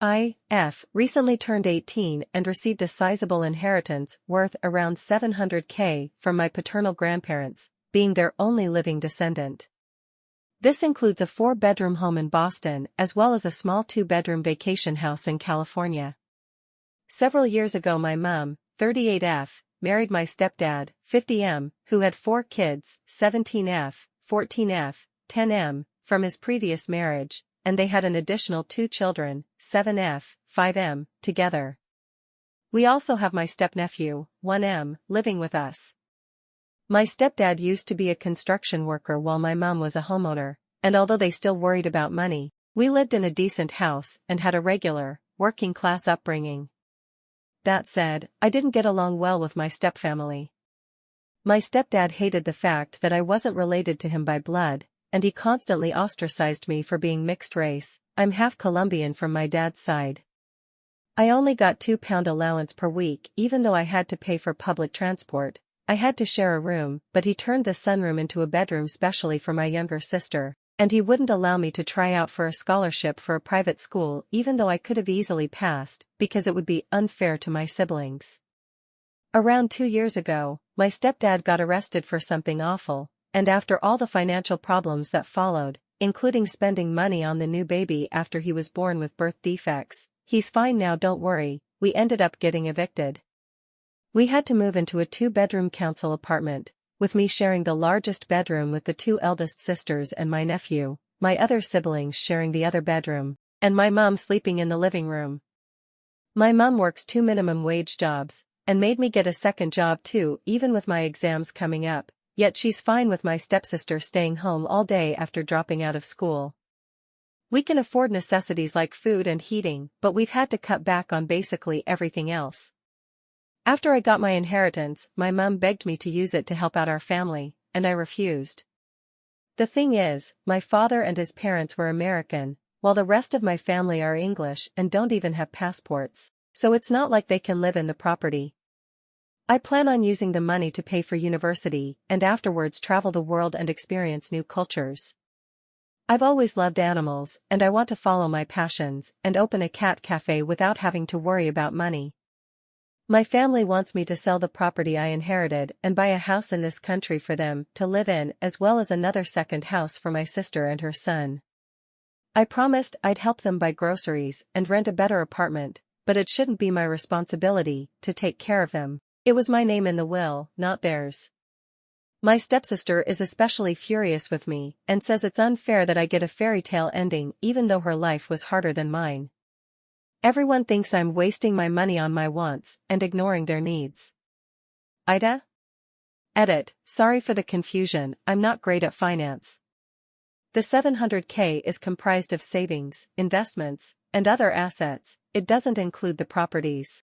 I.F. recently turned 18 and received a sizable inheritance worth around $700K from my paternal grandparents, being their only living descendant. This includes a 4-bedroom home in Boston as well as a small 2-bedroom vacation house in California. Several years ago my mom, 38F, married my stepdad, 50M, who had 4 kids, 17F, 14F, 10M, from his previous marriage, and they had an additional 2 children, 7F, 5M, together. We also have my stepnephew, 1M, living with us. My stepdad used to be a construction worker while my mom was a homeowner, and although they still worried about money, we lived in a decent house and had a regular, working-class upbringing. That said, I didn't get along well with my stepfamily. My stepdad hated the fact that I wasn't related to him by blood, and he constantly ostracized me for being mixed race. I'm half Colombian from my dad's side. I only got £2 allowance per week even though I had to pay for public transport. I had to share a room, but he turned the sunroom into a bedroom specially for my younger sister, and he wouldn't allow me to try out for a scholarship for a private school even though I could have easily passed, because it would be unfair to my siblings. Around 2 years ago, my stepdad got arrested for something awful, and after all the financial problems that followed, including spending money on the new baby after he was born with birth defects, he's fine now, don't worry, we ended up getting evicted. We had to move into a 2-bedroom council apartment, with me sharing the largest bedroom with the 2 eldest sisters and my nephew, my other siblings sharing the other bedroom, and my mom sleeping in the living room. My mom works 2 minimum wage jobs, and made me get a second job too even with my exams coming up, yet she's fine with my stepsister staying home all day after dropping out of school. We can afford necessities like food and heating, but we've had to cut back on basically everything else. After I got my inheritance, my mom begged me to use it to help out our family, and I refused. The thing is, my father and his parents were American, while the rest of my family are English and don't even have passports, so it's not like they can live in the property. I plan on using the money to pay for university and afterwards travel the world and experience new cultures. I've always loved animals, and I want to follow my passions and open a cat cafe without having to worry about money. My family wants me to sell the property I inherited and buy a house in this country for them to live in, as well as another second house for my sister and her son. I promised I'd help them buy groceries and rent a better apartment, but it shouldn't be my responsibility to take care of them. It was my name in the will, not theirs. My stepsister is especially furious with me and says it's unfair that I get a fairy tale ending even though her life was harder than mine. Everyone thinks I'm wasting my money on my wants and ignoring their needs. AITA? Edit, sorry for the confusion, I'm not great at finance. The $700K is comprised of savings, investments, and other assets. It doesn't include the properties.